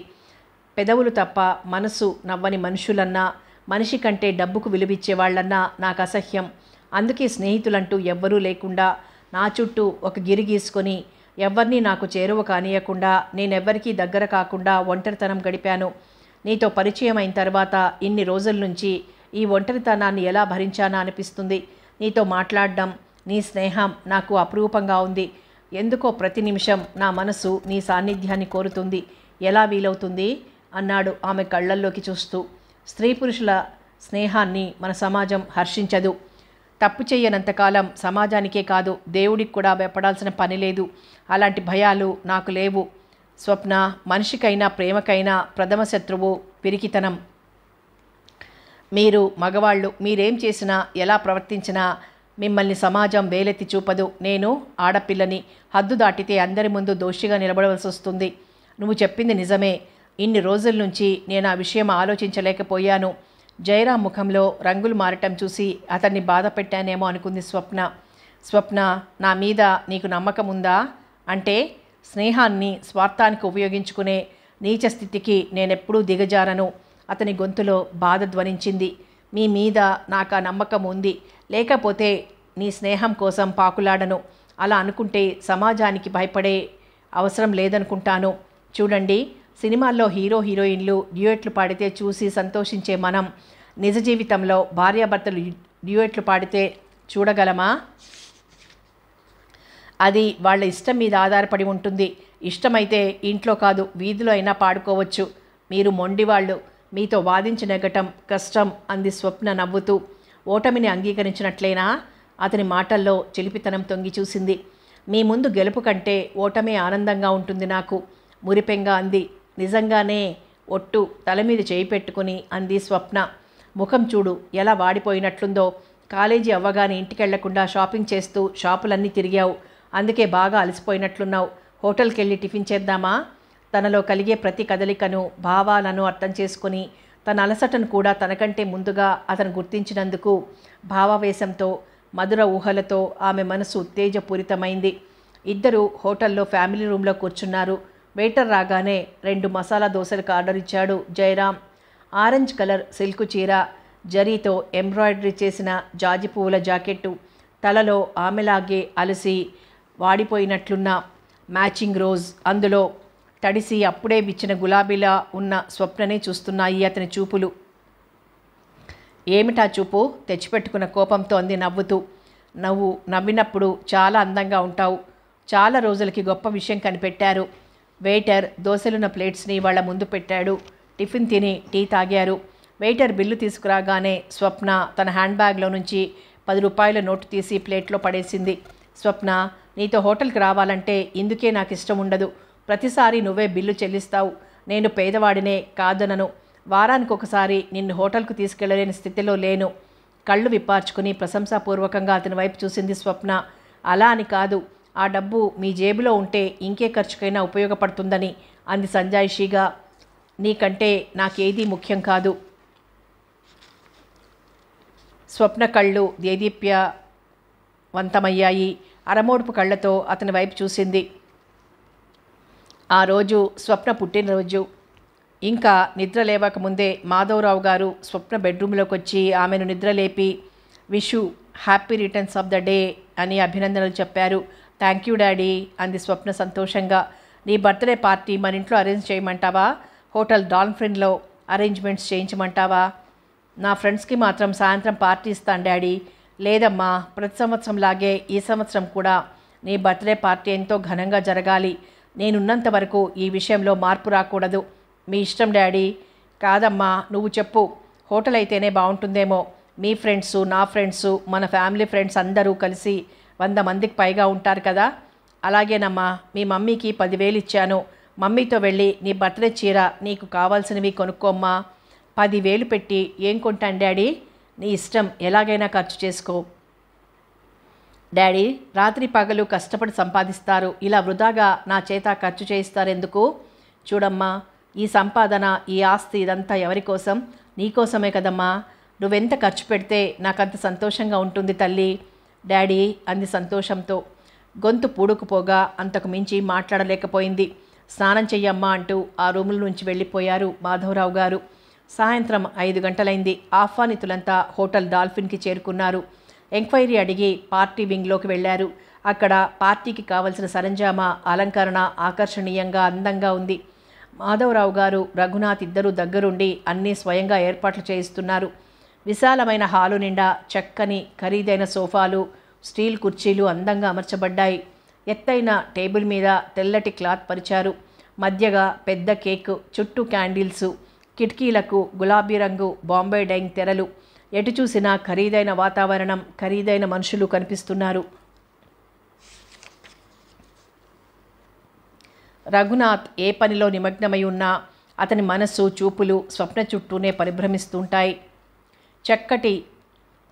పెదవులు తప్ప మనసు నవ్వని మనుషులన్నా, మనిషి కంటే డబ్బుకు విలువిచ్చేవాళ్లన్నా నాకు అసహ్యం. అందుకే స్నేహితులంటూ ఎవ్వరూ లేకుండా నా చుట్టూ ఒక గిరి గీసుకొని ఎవ్వరినీ నాకు చేరువ కానీయకుండా నేనెవ్వరికీ దగ్గర కాకుండా ఒంటరితనం గడిపాను. నీతో పరిచయం అయిన తర్వాత ఇన్ని రోజుల నుంచి ఈ ఒంటరితనాన్ని ఎలా భరించానా అనిపిస్తుంది. నీతో మాట్లాడడం, నీ స్నేహం నాకు అపురూపంగా ఉంది. ఎందుకో ప్రతి నిమిషం నా మనసు నీ సాన్నిధ్యాన్ని కోరుతుంది. ఎలా వీలవుతుంది అన్నాడు ఆమె కళ్ళల్లోకి చూస్తూ. స్త్రీ పురుషుల స్నేహాన్ని మన సమాజం హర్షించదు. తప్పు చేయనంతకాలం సమాజానికే కాదు దేవుడికి కూడా భయపడాల్సిన పని లేదు. అలాంటి భయాలు నాకు లేవు. స్వప్న, మనిషికైనా ప్రేమకైనా ప్రథమ శత్రువు పిరికితనం. మీరు మగవాళ్ళు మీరేం చేసినా ఎలా ప్రవర్తించినా మిమ్మల్ని సమాజం వేలెత్తి చూపదు. నేను ఆడపిల్లని, హద్దు దాటితే అందరి ముందు దోషిగా నిలబడవలసి వస్తుంది. నువ్వు చెప్పింది నిజమే. ఇన్ని రోజుల నుంచి నేను ఆ విషయం ఆలోచించలేకపోయాను. జయరాం ముఖంలో రంగులు మారటం చూసి అతన్ని బాధ పెట్టానేమో అనుకుంది స్వప్న. స్వప్న, నా మీద నీకు నమ్మకం ఉందా? అంటే స్నేహాన్ని స్వార్థానికి ఉపయోగించుకునే నీచ స్థితికి నేనెప్పుడూ దిగజారను. అతని గొంతులో బాధ ధ్వనించింది. మీ మీద నాకు ఆ నమ్మకం ఉంది. లేకపోతే నీ స్నేహం కోసం పాకులాడను. అలా అనుకుంటే సమాజానికి భయపడే అవసరం లేదనుకుంటాను. చూడండి, సినిమాల్లో హీరో హీరోయిన్లు డ్యూయెట్లు పాడితే చూసి సంతోషించే మనం నిజ జీవితంలో భార్యాభర్తలు డ్యూయెట్లు పాడితే చూడగలమా? అది వాళ్ళ ఇష్టం మీద ఆధారపడి ఉంటుంది. ఇష్టమైతే ఇంట్లో కాదు వీధిలో అయినా పాడుకోవచ్చు. మీరు మొండివాళ్ళు, మీతో వాదించి నెగ్గటం కష్టం అంది స్వప్న నవ్వుతూ. ఓటమిని అంగీకరించినట్లేనా? అతని మాటల్లో చిలిపితనం తొంగి చూసింది. మీ ముందు గెలుపు కంటే ఓటమే ఆనందంగా ఉంటుంది నాకు, మురిపెంగా అంది. నిజంగానే? ఒట్టు. తల మీద చేయి పెట్టుకుని అంది స్వప్న. ముఖం చూడు ఎలా వాడిపోయినట్లుందో. కాలేజీ అవ్వగానే ఇంటికెళ్లకుండా షాపింగ్ చేస్తూ షాపులన్నీ తిరిగావు. అందుకే బాగా అలసిపోయినట్లున్నావు. హోటల్కి వెళ్ళి టిఫిన్ చేద్దామా? తనలో కలిగే ప్రతి కదలికను, భావాలను అర్థం చేసుకుని తన అలసటను కూడా తనకంటే ముందుగా అతను గుర్తించినందుకు భావావేశంతో, మధుర ఊహలతో ఆమె మనసు ఉత్తేజపూరితమైంది. ఇద్దరు హోటల్లో ఫ్యామిలీ రూమ్లో కూర్చున్నారు. వెయిటర్ రాగానే 2 మసాలా దోశలకు ఆర్డర్ ఇచ్చాడు జయరాం. ఆరెంజ్ కలర్ సిల్కు చీర, జరీతో ఎంబ్రాయిడరీ చేసిన జాజి పువ్వుల జాకెట్టు, తలలో ఆమెలాగే అలసి వాడిపోయినట్లున్న మ్యాచింగ్ రోజ్, అందులో తడిసి అప్పుడే విచ్చిన గులాబీలా ఉన్న స్వప్ననే చూస్తున్నాయి అతని చూపులు. ఏమిటా చూపు? తెచ్చిపెట్టుకున్న కోపంతో అంది నవ్వుతూ. నువ్వు నవ్వినప్పుడు చాలా అందంగా ఉంటావు. చాలా రోజులకి గొప్ప విషయం కనిపెట్టారు. వెయిటర్ దోశలున్న ప్లేట్స్ని వాళ్ళ ముందు పెట్టాడు. టిఫిన్ తిని టీ తాగారు. వెయిటర్ బిల్లు తీసుకురాగానే స్వప్న తన హ్యాండ్ బ్యాగ్లో నుంచి 10 రూపాయల నోటు తీసి ప్లేట్లో పడేసింది. స్వప్న, నీతో హోటల్కి రావాలంటే ఇందుకే నాకు ఇష్టం ఉండదు. ప్రతిసారి నువ్వే బిల్లు చెల్లిస్తావు. నేను పేదవాడినే కాదనను. వారానికి ఒకసారి నిన్ను హోటల్కు తీసుకెళ్లలేని స్థితిలో లేను. కళ్ళు విప్పార్చుకుని ప్రశంసాపూర్వకంగా అతని వైపు చూసింది స్వప్న. అలా అని కాదు, ఆ డబ్బు మీ జేబులో ఉంటే ఇంకే ఖర్చుకైనా ఉపయోగపడుతుందని అంది సంజాయిషీగా. నీకంటే నాకేదీ ముఖ్యం కాదు. స్వప్న కళ్ళు దేదీప్యవంతమయ్యాయి. అరమోడుపు కళ్ళతో అతని వైపు చూసింది. ఆ రోజు స్వప్న పుట్టినరోజు. ఇంకా నిద్ర లేవకముందే మాధవరావు గారు స్వప్న బెడ్రూమ్లోకి వచ్చి ఆమెను నిద్రలేపి wish you happy returns of the day అని అభినందనలు చెప్పారు. థ్యాంక్ యూ డాడీ అంది స్వప్న సంతోషంగా. నీ బర్త్డే పార్టీ మన ఇంట్లో అరేంజ్ చేయమంటావా? హోటల్ డాల్ఫిన్లో అరేంజ్మెంట్స్ చేయించమంటావా? నా ఫ్రెండ్స్కి మాత్రం సాయంత్రం పార్టీ ఇస్తాను డాడీ. లేదమ్మా, ప్రతి సంవత్సరం లాగే ఈ సంవత్సరం కూడా నీ బర్త్డే పార్టీ ఎంతో ఘనంగా జరగాలి. నేనున్నంత వరకు ఈ విషయంలో మార్పు రాకూడదు. మీ ఇష్టం డాడీ. కాదమ్మా, నువ్వు చెప్పు. హోటల్ అయితేనే బాగుంటుందేమో. మీ ఫ్రెండ్సు, నా ఫ్రెండ్సు, మన ఫ్యామిలీ ఫ్రెండ్స్ అందరూ కలిసి 100 మందికి పైగా ఉంటారు కదా. అలాగేనమ్మా. మీ మమ్మీకి 10,000 ఇచ్చాను. మమ్మీతో వెళ్ళి నీ బర్త్డే చీర నీకు కావాల్సినవి కొనుక్కోమ్మా. 10,000 పెట్టి ఏం కొంటాను డాడీ? నీ ఇష్టం, ఎలాగైనా ఖర్చు చేసుకో. డాడీ రాత్రి పగలు కష్టపడి సంపాదిస్తారు, ఇలా వృధాగా నా చేత ఖర్చు చేయిస్తారెందుకు? చూడమ్మా, ఈ సంపాదన, ఈ ఆస్తి ఇదంతా ఎవరి కోసం? నీకోసమే కదమ్మా. నువ్వెంత ఖర్చు పెడితే నాకంత సంతోషంగా ఉంటుంది తల్లి. డాడీ అంది సంతోషంతో. గొంతు పూడుకుపోగా అంతకు మించి మాట్లాడలేకపోయింది. స్నానం చెయ్యమ్మా అంటూ ఆ రూముల నుంచి వెళ్ళిపోయారు మాధవరావు గారు. సాయంత్రం 5 గంటలైంది. ఆహ్వానితులంతా హోటల్ డాల్ఫిన్కి చేరుకున్నారు. ఎంక్వైరీ అడిగి పార్టీ వింగ్లోకి వెళ్లారు. అక్కడ పార్టీకి కావలసిన సరంజామా, అలంకరణ ఆకర్షణీయంగా అందంగా ఉంది. మాధవరావు గారు, రఘునాథ్ ఇద్దరూ దగ్గరుండి అన్నీ స్వయంగా ఏర్పాట్లు చేయిస్తున్నారు. విశాలమైన హాలు నిండా చక్కని ఖరీదైన సోఫాలు, స్టీల్ కుర్చీలు అందంగా అమర్చబడ్డాయి. ఎత్తైన టేబుల్ మీద తెల్లటి క్లాత్ పరిచారు. మధ్యగా పెద్ద కేక్, చుట్టూ క్యాండిల్సు, కిటికీలకు గులాబీ రంగు బాంబే డైయింగ్ తెరలు. ఎటు చూసినా ఖరీదైన వాతావరణం, ఖరీదైన మనుషులు కనిపిస్తున్నారు. రఘునాథ్ ఏ పనిలో నిమగ్నమై ఉన్నా అతని మనస్సు, చూపులు స్వప్న చుట్టూనే పరిభ్రమిస్తుంటాయి.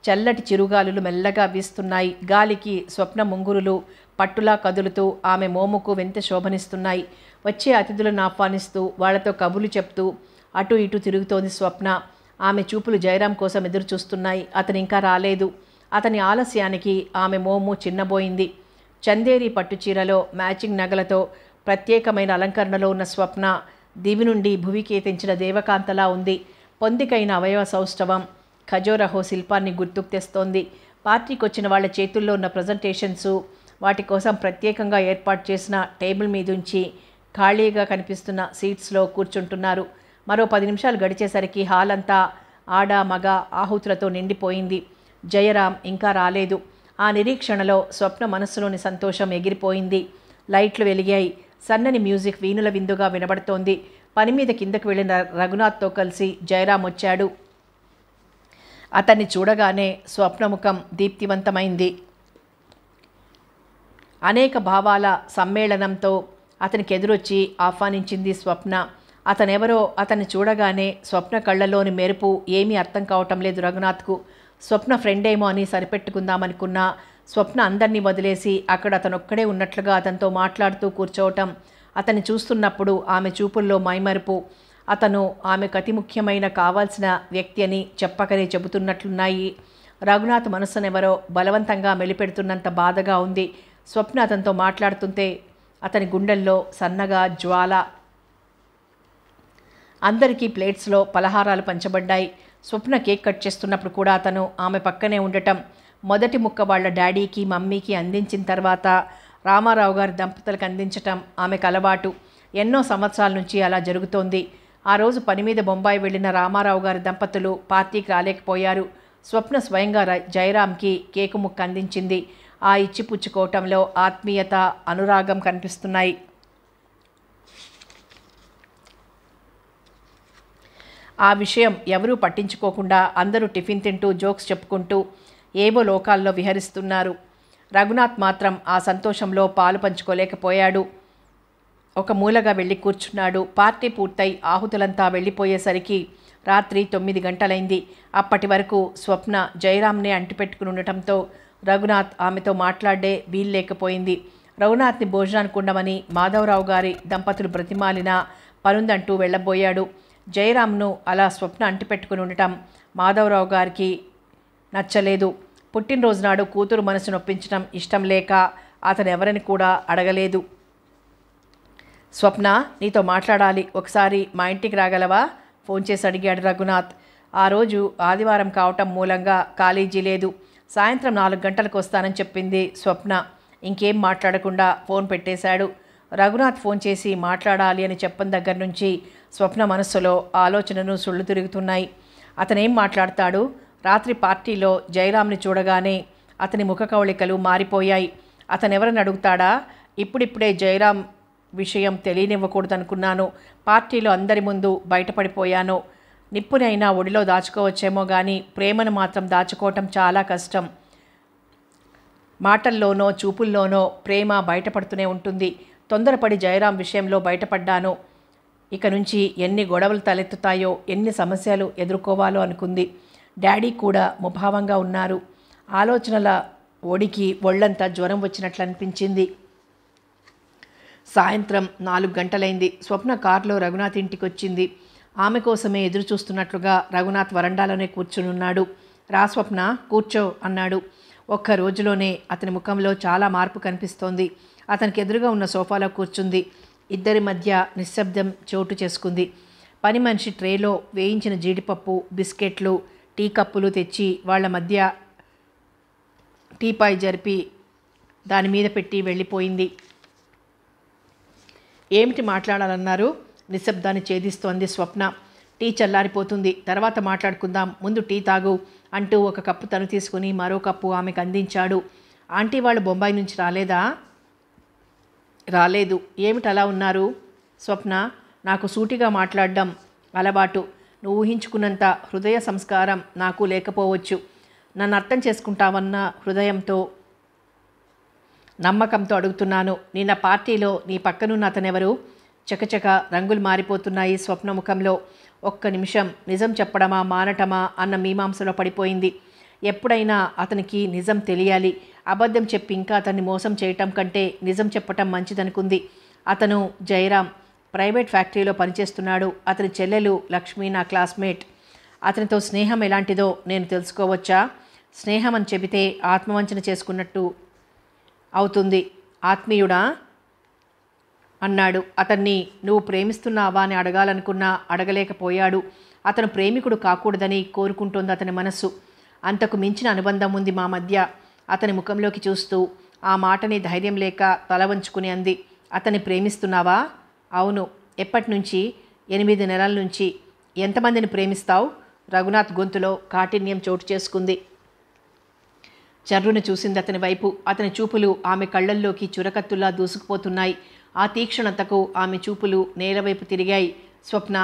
చల్లటి చిరుగాలులు మెల్లగా వీస్తున్నాయి. గాలికి స్వప్న ముంగురులు పట్టులా కదులుతూ ఆమె మోముకు వెంత శోభనిస్తున్నాయి. వచ్చే అతిథులను ఆహ్వానిస్తూ వాళ్లతో కబుర్లు చెప్తూ అటు ఇటు తిరుగుతోంది స్వప్న. ఆమె చూపులు జయరాం కోసం ఎదురు చూస్తున్నాయి. అతను ఇంకా రాలేదు. అతని ఆలస్యానికి ఆమె మోము చిన్నబోయింది. చందేరి పట్టుచీరలో మ్యాచింగ్ నగలతో ప్రత్యేకమైన అలంకరణలో ఉన్న స్వప్న దివి నుండి భువికి తెంచిన దేవకాంతలా ఉంది. పొందికైన అవయవ సౌష్ఠవం ఖజోరహో శిల్పాన్ని గుర్తుకు తెస్తోంది. పార్టీకి వచ్చిన వాళ్ళ చేతుల్లో ఉన్న ప్రజెంటేషన్సు, వాటి కోసం ప్రత్యేకంగా ఏర్పాటు చేసిన టేబుల్ మీదుంచి ఖాళీగా కనిపిస్తున్న సీట్స్లో కూర్చుంటున్నారు. మరో 10 నిమిషాలు గడిచేసరికి హాల్ అంతా ఆడ మగ ఆహుతులతో నిండిపోయింది. జయరాం ఇంకా రాలేదు. ఆ నిరీక్షణలో స్వప్న మనస్సులోని సంతోషం ఎగిరిపోయింది. లైట్లు వెలిగాయి. సన్నని మ్యూజిక్ వీణుల విందుగా వినబడుతోంది. పని మీద కిందకు వెళ్ళిన రఘునాథ్తో కలిసి జయరాం వచ్చాడు. అతన్ని చూడగానే స్వప్నముఖం దీప్తివంతమైంది. అనేక భావాల సమ్మేళనంతో అతనికి ఎదురొచ్చి ఆహ్వానించింది స్వప్న. అతనెవరో అతన్ని చూడగానే స్వప్న కళ్ళలోని మెరుపు ఏమీ అర్థం కావటం లేదు రఘునాథ్కు. స్వప్న ఫ్రెండేమో అని సరిపెట్టుకుందామనుకున్నా స్వప్న అందరినీ వదిలేసి అక్కడ అతనొక్కడే ఉన్నట్లుగా అతనితో మాట్లాడుతూ కూర్చోవటం, అతన్ని చూస్తున్నప్పుడు ఆమె చూపుల్లో మైమరుపు, అతను ఆమెకు అతి ముఖ్యమైన కావాల్సిన వ్యక్తి అని చెప్పకనే చెబుతున్నట్లున్నాయి. రఘునాథ్ మనస్సునెవరో బలవంతంగా మెలిపెడుతున్నంత బాధగా ఉంది. స్వప్న అతనితో మాట్లాడుతుంటే అతని గుండెల్లో సన్నగా జ్వాల. అందరికీ ప్లేట్స్లో పలహారాలు పంచబడ్డాయి. స్వప్న కేక్ కట్ చేస్తున్నప్పుడు కూడా అతను ఆమె పక్కనే ఉండటం, మొదటి ముక్క వాళ్ళ డాడీకి మమ్మీకి అందించిన తర్వాత రామారావు గారి దంపతులకు అందించటం ఆమెకు అలవాటు. ఎన్నో సంవత్సరాల నుంచి అలా జరుగుతోంది. ఆ రోజు పని మీద బొంబాయి వెళ్ళిన రామారావు గారి దంపతులు పార్టీకి రాలేకపోయారు. స్వప్న స్వయంగా జయరాంకి కేకు ముక్క అందించింది. ఆ ఇచ్చిపుచ్చుకోవటంలో ఆత్మీయత, అనురాగం కనిపిస్తున్నాయి. ఆ విషయం ఎవరూ పట్టించుకోకుండా అందరూ టిఫిన్ తింటూ జోక్స్ చెప్పుకుంటూ ఏవో లోకాల్లో విహరిస్తున్నారు. రఘునాథ్ మాత్రం ఆ సంతోషంలో పాలు పంచుకోలేకపోయాడు. ఒక మూలగా వెళ్ళి కూర్చున్నాడు. పార్టీ పూర్తయి ఆహుతులంతా వెళ్ళిపోయేసరికి రాత్రి 9 గంటలైంది. అప్పటి వరకు స్వప్న జయరాంనే అంటిపెట్టుకుని ఉండటంతో రఘునాథ్ ఆమెతో మాట్లాడే వీల్లేకపోయింది. రఘునాథ్ని భోజనానికి ఉండమని మాధవరావు గారి దంపతులు బ్రతిమాలినా పనుందంటూ వెళ్ళబోయాడు. జయరాంను అలా స్వప్న అంటిపెట్టుకుని ఉండటం మాధవరావు గారికి నచ్చలేదు. పుట్టినరోజు నాడు కూతురు మనసు నొప్పించడం ఇష్టం లేక అతను ఎవరని కూడా అడగలేదు. స్వప్న, నీతో మాట్లాడాలి, ఒకసారి మా ఇంటికి రాగలవా? ఫోన్ చేసి అడిగాడు రఘునాథ్. ఆ రోజు ఆదివారం కావటం మూలంగా కాలేజీ లేదు. సాయంత్రం 4 గంటలకు వస్తానని చెప్పింది స్వప్న. ఇంకేం మాట్లాడకుండా ఫోన్ పెట్టేశాడు. రఘునాథ్ ఫోన్ చేసి మాట్లాడాలి అని చెప్పిన దగ్గర నుంచి స్వప్న మనస్సులో ఆలోచనలు సుళ్ళు తిరుగుతున్నాయి. అతనేం మాట్లాడతాడు? రాత్రి పార్టీలో జయరాంని చూడగానే అతని ముఖ కవళికలు మారిపోయాయి. అతనెవరని అడుగుతాడా? ఇప్పుడిప్పుడే జయరాం విషయం తెలియనివ్వకూడదనుకున్నాను. పార్టీలో అందరి ముందు బయటపడిపోయాను. నిప్పునైనా ఒడిలో దాచుకోవచ్చేమో కానీ ప్రేమను మాత్రం దాచుకోవటం చాలా కష్టం. మాటల్లోనో చూపుల్లోనో ప్రేమ బయటపడుతూనే ఉంటుంది. తొందరపడి జయరాం విషయంలో బయటపడ్డాను. ఇక నుంచి ఎన్ని గొడవలు తలెత్తుతాయో, ఎన్ని సమస్యలు ఎదుర్కోవాలో అనుకుంది. డాడీ కూడా ముభావంగా ఉన్నారు. ఆలోచనల ఒడికి ఒళ్ళంతా జ్వరం వచ్చినట్లు అనిపించింది. సాయంత్రం 4 గంటలైంది. స్వప్న కారులో రఘునాథ్ ఇంటికి వచ్చింది. ఆమె కోసమే ఎదురు చూస్తున్నట్లుగా రఘునాథ్ వరండాలోనే కూర్చునున్నాడు. రా స్వప్న, కూర్చో అన్నాడు. ఒక్క రోజులోనే అతని ముఖంలో చాలా మార్పు కనిపిస్తోంది. అతనికి ఎదురుగా ఉన్న సోఫాలో కూర్చుంది. ఇద్దరి మధ్య నిశ్శబ్దం చోటు చేసుకుంది. పని మనిషి ట్రేలో వేయించిన జీడిపప్పు, బిస్కెట్లు, టీ కప్పులు తెచ్చి వాళ్ల మధ్య టీపాయ్ జరిపి దాని మీద పెట్టి వెళ్ళిపోయింది. ఏమిటి మాట్లాడాలన్నారు? నిశ్శబ్దాన్ని ఛేదిస్తోంది స్వప్న. టీ చల్లారిపోతుంది, తర్వాత మాట్లాడుకుందాం, ముందు టీ తాగు అంటూ ఒక కప్పు తను తీసుకుని మరో కప్పు ఆమెకు అందించాడు. ఆంటీ వాళ్ళు బొంబాయి నుంచి రాలేదా? రాలేదు. ఏమిటి అలా ఉన్నారు? స్వప్న, నాకు సూటిగా మాట్లాడడం అలవాటు. నువ్వు ఊహించుకున్నంత హృదయ సంస్కారం నాకు లేకపోవచ్చు. నన్ను అర్థం చేసుకుంటావన్న హృదయంతో, నమ్మకంతో అడుగుతున్నాను. నిన్న పార్టీలో నీ పక్కనున్న అతనెవరు? చకచక రంగులు మారిపోతున్నాయి స్వప్న ముఖంలో. ఒక్క నిమిషం నిజం చెప్పడమా మానటమా అన్న మీమాంసలో పడిపోయింది. ఎప్పుడైనా అతనికి నిజం తెలియాలి. అబద్ధం చెప్పి ఇంకా అతన్ని మోసం చేయటం కంటే నిజం చెప్పటం మంచిదనుకుంది. అతను జయరాం, ప్రైవేట్ ఫ్యాక్టరీలో పనిచేస్తున్నాడు. అతని చెల్లెలు లక్ష్మి నా క్లాస్మేట్. అతనితో స్నేహం ఎలాంటిదో నేను తెలుసుకోవచ్చా? స్నేహం అని చెబితే ఆత్మవంచన చేసుకున్నట్టు అవుతుంది. ఆత్మీయుడా అన్నాడు. అతన్ని నువ్వు ప్రేమిస్తున్నావా అని అడగాలనుకున్నా అడగలేకపోయాడు. అతను ప్రేమికుడు కాకూడదని కోరుకుంటోంది అతని మనస్సు. అంతకు మించిన అనుబంధం ఉంది మా మధ్య. అతని ముఖంలోకి చూస్తూ ఆ మాటని ధైర్యం లేక తల వంచుకుని అంది. అతన్ని ప్రేమిస్తున్నావా? అవును. ఎప్పటి నుంచి? 8 నెలల నుంచి. ఎంతమందిని ప్రేమిస్తావు? రఘునాథ్ గొంతులో కాఠిన్యం చోటు చేసుకుంది. చర్రును చూసింది అతని వైపు. అతని చూపులు ఆమె కళ్ళల్లోకి చురకత్తుల్లా దూసుకుపోతున్నాయి. ఆ తీక్షణతకు ఆమె చూపులు నేలవైపు తిరిగాయి. స్వప్న,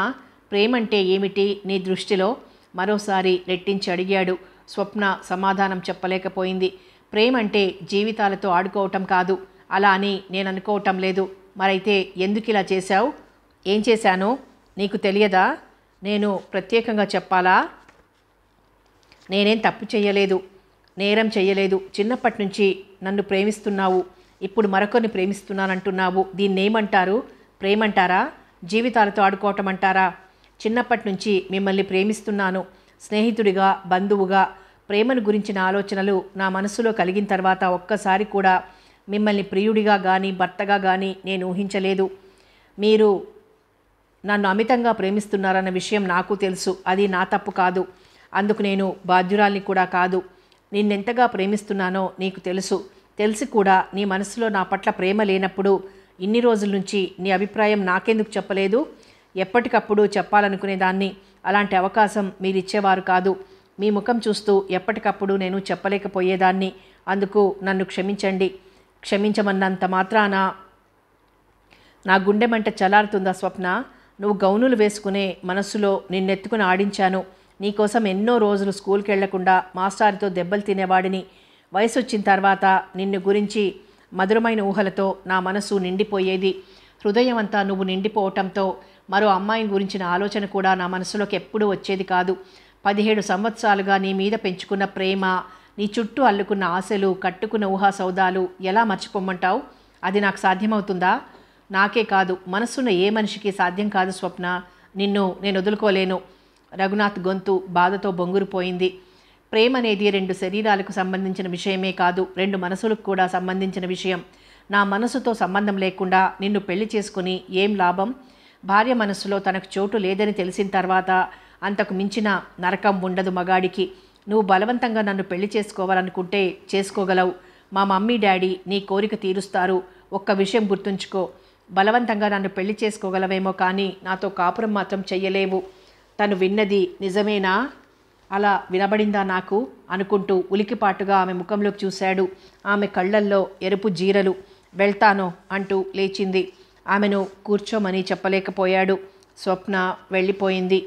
ప్రేమంటే ఏమిటి నీ దృష్టిలో? మరోసారి రెట్టించి అడిగాడు. స్వప్న సమాధానం చెప్పలేకపోయింది. ప్రేమంటే జీవితాలతో ఆడుకోవటం కాదు. అలా అని నేను అనుకోవటం లేదు. మరైతే ఎందుకు ఇలా చేశావు? ఏం చేశానో నీకు తెలియదా? నేను ప్రత్యేకంగా చెప్పాలా? నేనేం తప్పు చెయ్యలేదు, నేరం చెయ్యలేదు. చిన్నప్పటి నుంచి నన్ను ప్రేమిస్తున్నావు, ఇప్పుడు మరొకరిని ప్రేమిస్తున్నానంటున్నావు. దీన్నేమంటారు? ప్రేమంటారా? జీవితాలతో ఆడుకోవటం అంటారా? చిన్నప్పటి నుంచి మిమ్మల్ని ప్రేమిస్తున్నాను. స్నేహితుడిగా, బంధువుగా. ప్రేమను గురించిన ఆలోచనలు నా మనసులో కలిగిన తర్వాత ఒక్కసారి కూడా మిమ్మల్ని ప్రియుడిగా కానీ భర్తగా కానీ నేను ఊహించలేదు. మీరు నన్ను అమితంగా ప్రేమిస్తున్నారన్న విషయం నాకు తెలుసు. అది నా తప్పు కాదు. అందుకు నేను బాధ్యురాల్ని కూడా కాదు. నిన్నెంతగా ప్రేమిస్తున్నానో నీకు తెలుసు. తెలిసి కూడా నీ మనసులో నా పట్ల ప్రేమ లేనప్పుడు ఇన్ని రోజుల నుంచి నీ అభిప్రాయం నాకెందుకు చెప్పలేదు? ఎప్పటికప్పుడు చెప్పాలనుకునేదాన్ని. అలాంటి అవకాశం మీరిచ్చేవారు కాదు. మీ ముఖం చూస్తూ ఎప్పటికప్పుడు నేను చెప్పలేకపోయేదాన్ని. అందుకు నన్ను క్షమించండి. క్షమించమన్నంత మాత్రాన నా గుండె మంట చల్లారుతుందా స్వప్న? నువ్వు గౌనులు వేసుకునే మనస్సులో నిన్నెత్తుకుని ఆడించాను. నీకోసం ఎన్నో రోజులు స్కూల్కి వెళ్లకుండా మాస్టారితో దెబ్బలు తినేవాడిని. వయసు వచ్చిన తర్వాత నిన్ను గురించి మధురమైన ఊహలతో నా మనసు నిండిపోయేది. హృదయం అంతా నువ్వు నిండిపోవటంతో మరో అమ్మాయిని గురించిన ఆలోచన కూడా నా మనసులోకి ఎప్పుడూ వచ్చేది కాదు. 17 సంవత్సరాలుగా నీ మీద పెంచుకున్న ప్రేమ, నీ చుట్టూ అల్లుకున్న ఆశలు, కట్టుకున్న ఊహా సౌదాలు ఎలా మర్చిపోమ్మంటావు? అది నాకు సాధ్యమవుతుందా? నాకే కాదు, మనసున్న ఏ మనిషికి సాధ్యం కాదు స్వప్న. నిన్ను నేను వదులుకోలేను. రఘునాథ్ గొంతు బాధతో బొంగురుపోయింది. ప్రేమ అనేది 2 శరీరాలకు సంబంధించిన విషయమే కాదు, 2 మనసులకు కూడా సంబంధించిన విషయం. నా మనసుతో సంబంధం లేకుండా నిన్ను పెళ్లి చేసుకుని ఏం లాభం? భార్య మనసులో తనకు చోటు లేదని తెలిసిన తర్వాత అంతకు మించిన నరకం ఉండదు మగాడికి. నువ్వు బలవంతంగా నన్ను పెళ్లి చేసుకోవాలనుకుంటే చేసుకోగలవు. మా మమ్మీ డాడీ నీ కోరిక తీరుస్తారు. ఒక్క విషయం గుర్తుంచుకో, బలవంతంగా నన్ను పెళ్లి చేసుకోగలవేమో కానీ నాతో కాపురం మాత్రం చెయ్యలేవు. తను విన్నది నిజమేనా? అలా వినబడిందా నాకు అనుకుంటూ ఉలికిపాటుగా ఆమె ముఖంలోకి చూశాడు. ఆమె కళ్ళల్లో ఎరుపు జీరలు. వెళ్తాను అంటూ లేచింది. ఆమెను కూర్చోమని చెప్పలేకపోయాడు. స్వప్న వెళ్ళిపోయింది.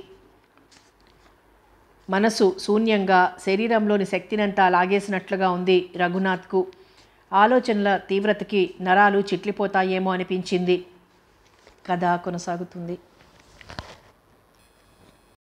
మనసు శూన్యంగా శరీరంలోని శక్తినంతా లాగేసినట్లుగా ఉంది రఘునాథ్కు. ఆలోచనల తీవ్రతకి నరాలు చిట్లిపోతాయేమో అనిపించింది. కథ కొనసాగుతుంది.